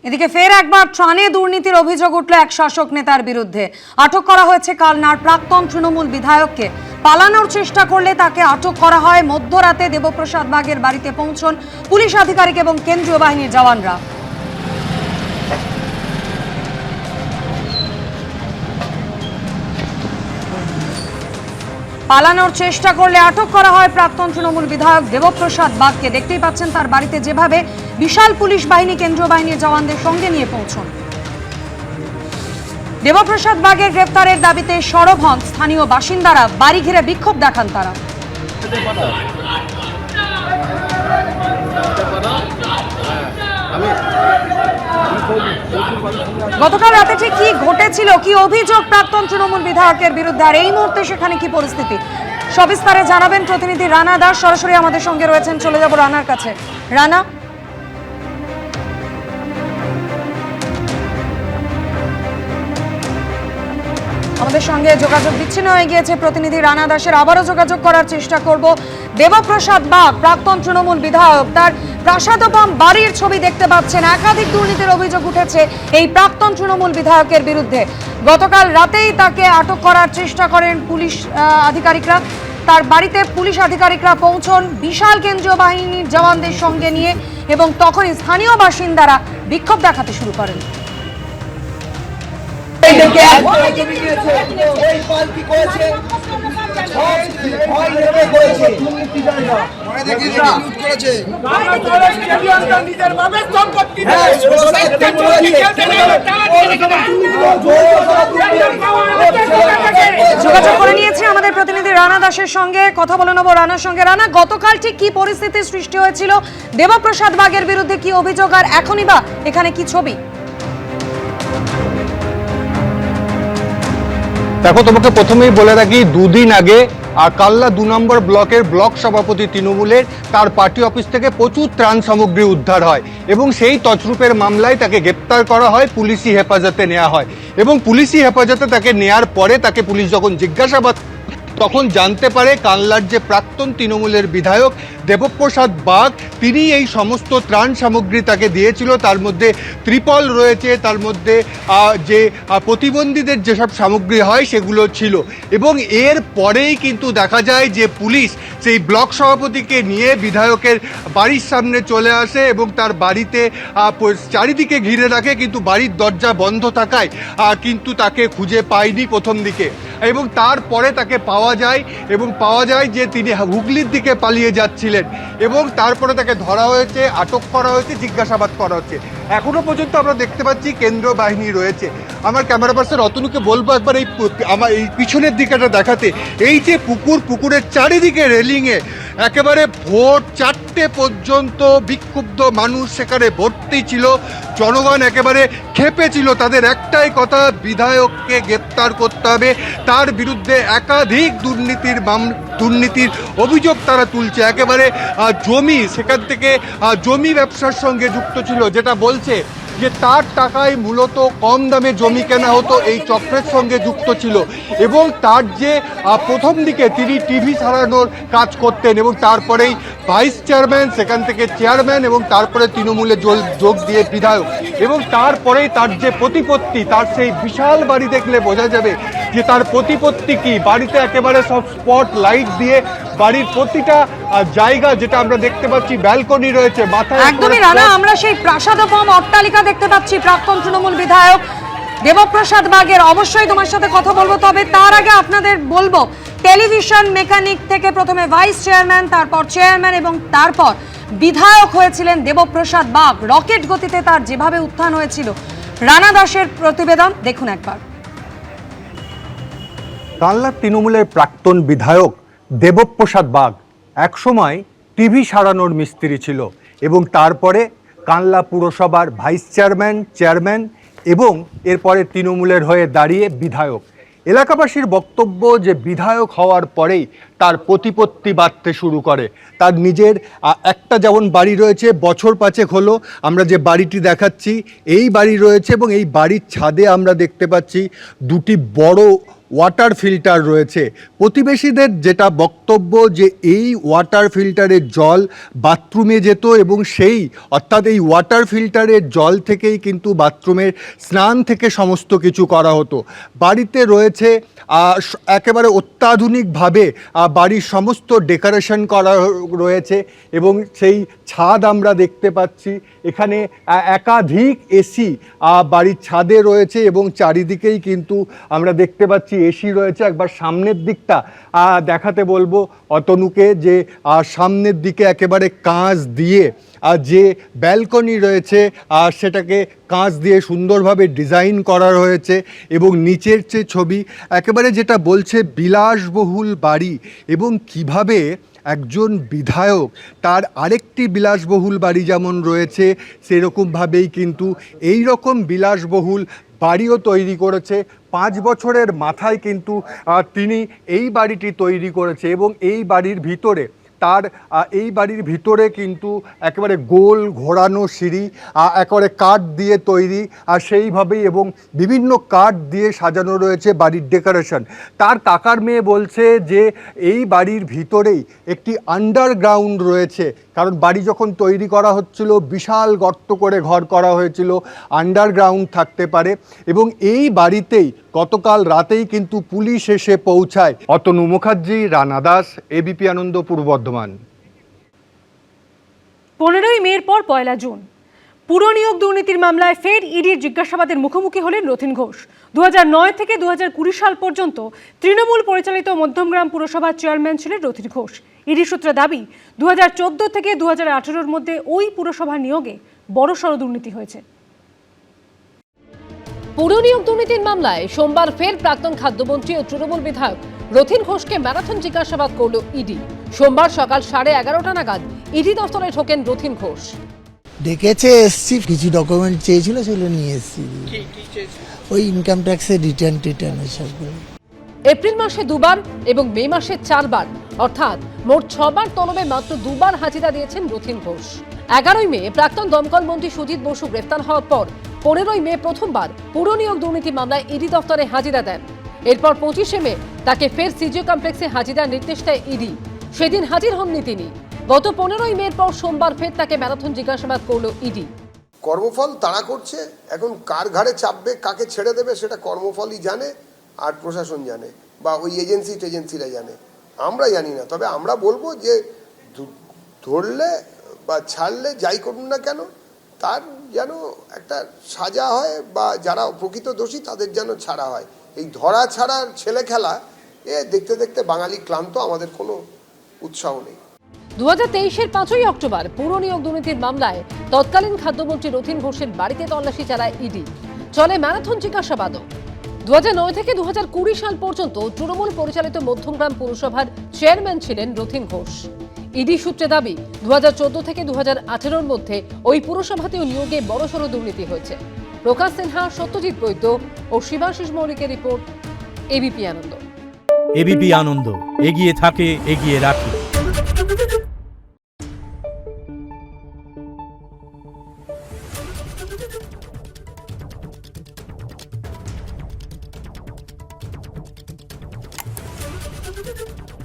এদিকে ফের একবার ত্রাণে দুর্নীতির অভিযোগ উঠল এক শাসক নেতার বিরুদ্ধে। আটক করা হয়েছে কালনার প্রাক্তন তৃণমূল বিধায়ককে। পালানোর চেষ্টা করলে তাকে আটক করা হয়। মধ্যরাতে দেবপ্রসাদ বাগের বাড়িতে পৌঁছন পুলিশ আধিকারিক এবং কেন্দ্রীয় বাহিনীর জওয়ানরা। পালানোর চেষ্টা করলে আটক করা হয় প্রাক্তন তৃণমূল বিধায়ক দেবপ্রসাদ বাগকে। দেখতেই পাচ্ছেন তার বাড়িতে যেভাবে বিশাল পুলিশ বাহিনী কেন্দ্রীয় বাহিনীর জওয়ানদের সঙ্গে নিয়ে পৌঁছন। দেবপ্রসাদ বাগের গ্রেফতারের দাবিতে সরব হন স্থানীয় বাসিন্দারা। বাড়ি ঘিরে বিক্ষোভ দেখান তারা। গতকাল রাতে ঠিক কি ঘটেছিল, কি অভিযোগ প্রাক্তন তৃণমূল বিধায়কের বিরুদ্ধে, আর এই মুহূর্তে সেখানে কি পরিস্থিতি, সবিস্তারে জানাবেন প্রতিনিধি রানা দাস। সরাসরি আমাদের সঙ্গে রয়েছেন, চলে যাব রানার কাছে। রানা, আমাদের সঙ্গে যোগাযোগ বিচ্ছিন্ন হয়ে গিয়েছে প্রতিনিধি রানা দাসের। আবারও যোগাযোগ করার চেষ্টা করব। দেবপ্রসাদ বাগ প্রাক্তন তৃণমূল বিধায়ক, তার প্রাসাদোপম বাড়ির ছবি দেখতে পাচ্ছেন। একাধিক দুর্নীতির অভিযোগ উঠেছে এই প্রাক্তন তৃণমূল বিধায়কের বিরুদ্ধে। গতকাল রাতেই তাকে আটক করার চেষ্টা করেন পুলিশ আধিকারিকরা। তার বাড়িতে পুলিশ আধিকারিকরা পৌঁছন বিশাল কেন্দ্রীয় বাহিনীর জওয়ানদের সঙ্গে নিয়ে, এবং তখনই স্থানীয় বাসিন্দারা বিক্ষোভ দেখাতে শুরু করেন। যোগাযোগ করে নিয়েছি আমাদের প্রতিনিধি রানা দাসের সঙ্গে, কথা বলে নেব রানার সঙ্গে। রানা, গতকাল ঠিক কি পরিস্থিতির সৃষ্টি হয়েছিল, দেবপ্রসাদ বাগের বিরুদ্ধে কি অভিযোগ, আর এখনই বা এখানে কি ছবি? দেখো, তোমাকে প্রথমেই বলে রাখি, দুদিন আগে কাল্লা 2 নম্বর ব্লকের ব্লক সভাপতি তৃণমূলের তার পার্টি অফিস থেকে প্রচুর ত্রাণ সামগ্রী উদ্ধার হয়, এবং সেই তছরূপের মামলায় তাকে গ্রেপ্তার করা হয়, পুলিশি হেফাজতে নেওয়া হয়। এবং পুলিশি হেফাজতে তাকে নেয়ার পরে তাকে পুলিশ যখন জিজ্ঞাসাবাদ, তখন জানতে পারে কানলার যে প্রাক্তন তৃণমূলের বিধায়ক দেবপ্রসাদ বাগ, তিনি এই সমস্ত ত্রাণ সামগ্রী তাকে দিয়েছিল। তার মধ্যে ত্রিপল রয়েছে, তার মধ্যে যে প্রতিবন্ধীদের যেসব সামগ্রী হয় সেগুলো ছিল। এবং এর পরেই কিন্তু দেখা যায় যে পুলিশ সেই ব্লক সভাপতিকে নিয়ে বিধায়কের বাড়ির সামনে চলে আসে, এবং তার বাড়িতে চারিদিকে ঘিরে রাখে, কিন্তু বাড়ির দরজা বন্ধ থাকায় কিন্তু তাকে খুঁজে পায়নি প্রথম দিকে। এবং তারপরে তাকে পাওয়া যায় যে তিনি হুগলির দিকে পালিয়ে যাচ্ছিলেন, এবং তারপরে তাকে ধরা হয়েছে, আটক করা হয়েছে, জিজ্ঞাসাবাদ করা হচ্ছে। এখনো পর্যন্ত আমরা দেখতে পাচ্ছি কেন্দ্রীয় বাহিনী রয়েছে। আমার ক্যামেরা পার্সন অতনুকে বলবো একবার আমার এই পিছনের দিকটা দেখাতে। এই যে পুকুরের চারিদিকে রেলিংয়ে একেবারে ভোর 4টে পর্যন্ত বিক্ষুব্ধ মানুষ সেখানে ভর্তি ছিল। জনগণ একেবারে ক্ষেপে ছিল, তাদের একটাই কথা, বিধায়ককে গ্রেপ্তার করতে হবে। তার বিরুদ্ধে একাধিক দুর্নীতির অভিযোগ তারা তুলছে। একেবারে জমি, সেখান থেকে জমি ব্যবসার সঙ্গে যুক্ত ছিল, যেটা বলছে যে তার টাকায় মূলত কম দামে জমি কেনা হতো, এই চক্রের সঙ্গে যুক্ত ছিল। এবং তার যে প্রথম দিকে তিনি টিভি সারানোর কাজ করতেন, এবং তারপরেই ভাইস চেয়ারম্যান, সেখান থেকে চেয়ারম্যান, এবং তারপরে তৃণমূলে যোগ দিয়ে বিধায়ক। এবং তারপরেই তার যে প্রতিপত্তি, তার সেই বিশাল বাড়ি দেখলে বোঝা যাবে যে তার প্রতিপত্তি কি। বাড়িতে একেবারে সব স্পট লাইট দিয়ে বাড়ির প্রতিটা জায়গা, যেটা আমরা দেখতে পাচ্ছি, ব্যালকনি রয়েছে, মাথায় একদমই রানা, আমরা সেই প্রাসাদোপম অট্টালিকা দেখতে পাচ্ছি প্রাক্তন তৃণমূল বিধায়ক দেবপ্রসাদ বাগের। অবশ্যই তোমার সাথে কথা বলবো, তবে তার আগে আপনাদের বলবো, টেলিভিশন মেকানিক থেকে প্রথমে ভাইস চেয়ারম্যান, তারপর চেয়ারম্যান, এবং তারপর বিধায়ক হয়েছিলেন দেবপ্রসাদ বাগ। রকেট গতিতে তার যেভাবে উত্থান হয়েছিল। রানা দাসের প্রতিবেদন দেখুন একবার। কানলার তৃণমূলের প্রাক্তন বিধায়ক দেবপ্রসাদ বাগ একসময় টিভি সারানোর মিস্ত্রি ছিল, এবং তারপরে কানলা পুরসভার ভাইস চেয়ারম্যান, এবং এরপরে তৃণমূলের হয়ে দাঁড়িয়ে বিধায়ক। এলাকাবাসীর বক্তব্য যে বিধায়ক হওয়ার পরেই তার প্রতিপত্তি বাড়তে শুরু করে। তার নিজের একটা যেমন বাড়ি রয়েছে, বছর 5 হলো আমরা যে বাড়িটি দেখাচ্ছি, এই বাড়ি রয়েছে, এবং এই বাড়ির ছাদে আমরা দেখতে পাচ্ছি 2টি বড় ওয়াটার ফিল্টার রয়েছে। প্রতিবেশীদের যেটা বক্তব্য যে এই ওয়াটার ফিল্টারের জল বাথরুমে যেত এবং অর্থাৎ এই ওয়াটার ফিল্টারের জল থেকেই কিন্তু বাথরুমের স্নান থেকে সমস্ত কিছু করা হতো। বাড়িতে রয়েছে একেবারে অত্যাধুনিকভাবে বাড়ির সমস্ত ডেকোরেশন করা রয়েছে এবং সেই ছাদ আমরা দেখতে পাচ্ছি। এখানে একাধিক এসি বাড়ির ছাদে রয়েছে এবং চারিদিকেই কিন্তু আমরা দেখতে পাচ্ছি এসি রয়েছে। একবার সামনের দিকটা দেখাতে বলবো অতনুকে, যে সামনের দিকে একেবারে কাঁচ দিয়ে যে ব্যালকনি রয়েছে সেটাকে কাঁচ দিয়ে সুন্দরভাবে ডিজাইন করা হয়েছে এবং নিচের যে ছবি একেবারে যেটা বলছে বিলাসবহুল বাড়ি, এবং কিভাবে একজন বিধায়ক তার আরেকটি বিলাসবহুল বাড়ি যেমন রয়েছে সেরকমভাবেই কিন্তু এই রকম বিলাসবহুল বাড়িও তৈরি করেছে। 5 বছরের মাথায় কিন্তু তিনি এই বাড়িটি তৈরি করেছে এবং এই বাড়ির ভিতরে কিন্তু একেবারে গোল ঘোরানো সিঁড়ি, একেবারে কাঠ দিয়ে তৈরি আর সেইভাবেই এবং বিভিন্ন কাঠ দিয়ে সাজানো রয়েছে বাড়ির ডেকোরেশন। তার কাকার মেয়ে বলছে যে এই বাড়ির ভিতরেই একটি আন্ডারগ্রাউন্ড রয়েছে, কারণ বাড়ি যখন তৈরি করা হচ্ছিল বিশাল গর্ত করে ঘর করা হয়েছিল, আন্ডারগ্রাউন্ড থাকতে পারে। এবং এই বাড়িতেই গতকাল রাতেই কিন্তু পুলিশ এসে পৌঁছায়। অতনু মুখার্জি, রানা দাস, এবিপি আনন্দ, পূর্ব বর্ধমান। 15ই মের পর 1 জুন পুর নিয়োগ দুর্নীতির মামলায় ফের ইডির জিজ্ঞাসাবাদের মুখোমুখি হলেন রথীন ঘোষ। 2009 থেকে 2020 সাল পর্যন্ত তৃণমূল পরিচালিত মধ্যমগ্রাম পুরসভার চেয়ারম্যান ছিলেন রথীন ঘোষ। ইডি সূত্রে দাবি 2014 থেকে 2018-র মধ্যে ওই পুরসভা নিয়োগে বড়সড় দুর্নীতি হয়েছে। পুর নিয়োগ দুর্নীতির মামলায় সোমবার ফের প্রাক্তন খাদ্যমন্ত্রী ও তৃণমূল বিধায়ক রথীন ঘোষকে ম্যারাথন জিজ্ঞাসাবাদ করল ইডি। সোমবার সকাল 11:30 নাগাদ ইডি দফতরে ঢোকেন রথীন ঘোষ। ডেকেছে, এসছি, কিছু ডকুমেন্ট চেয়েছিল সেগুলো নিয়ে এসছি। ওই ইনকাম ট্যাক্সের রিটার্ন এসবগুলো। এপ্রিল মাসে 2 বার এবং মে মাসে 4 বার, অর্থাৎ মোট 6 বার তলবে মাত্র 2 বার হাজিরা দিয়েছেন রথীন ঘোষ। 11ই মে প্রাক্তন দমকল মন্ত্রী সুজিত বসু গ্রেফতার হওয়ার পর 15ই মে প্রথমবার পুর নিয়োগ দুর্নীতি মামলায় ইডি দফতরে হাজিরা দেন। এরপর 25শে মে তাকে ফের সিজিও কমপ্লেক্সে হাজিরার নির্দেশ দেয় ইডি। সেদিন হাজির হননি তিনি। গত 15ই মের পর সোমবার ফের তাকে ম্যারাথন জিজ্ঞাসাবাদ করল ইডি। কর্মফল তাড়া করছে, এখন কার ঘাড়ে চাপবে, কাকে ছেড়ে দেবে সেটা কর্মফলই জানে আর প্রশাসন জানে, বা ওই এজেন্সিরা জানে, আমরা জানি না। তবে আমরা বলবো যে ধরলে বা ছাড়লে যাই করুন না কেন তার যেন একটা সাজা হয়, বা যারা প্রকৃত দোষী তাদের যেন ছাড়া হয়। এই ধরা ছাড়ার ছেলে খেলা দেখতে দেখতে বাঙালি ক্লান্ত, আমাদের কোনো উৎসাহ নেই। 2023-এর 5ই অক্টোবর পুর নিয়োগ দুর্নীতির মামলায় তৎকালীন খাদ্যমন্ত্রী রথীন ঘোষের বাড়িতে তল্লাশি চালায় ইডি। চলে ম্যারাথন জিজ্ঞাসাবাদও। 2009 থেকে 2020 সাল পর্যন্ত তৃণমূল পরিচালিত মধ্যমগ্রাম পুরসভার চেয়ারম্যান ছিলেন রথীন ঘোষ। ইডি সূত্রে দাবি 2014 থেকে 2018-র মধ্যে ওই পুরসভাতেও নিয়োগে বড়সড় দুর্নীতি হয়েছে। প্রকাশ সিনহা, সত্যজিৎ বৈদ্য ও শিবাশিস মৌলিকের রিপোর্ট, এবিপি আনন্দ। এবিপি আনন্দ, এগিয়ে থাকে, এগিয়ে রাখে। Thank you.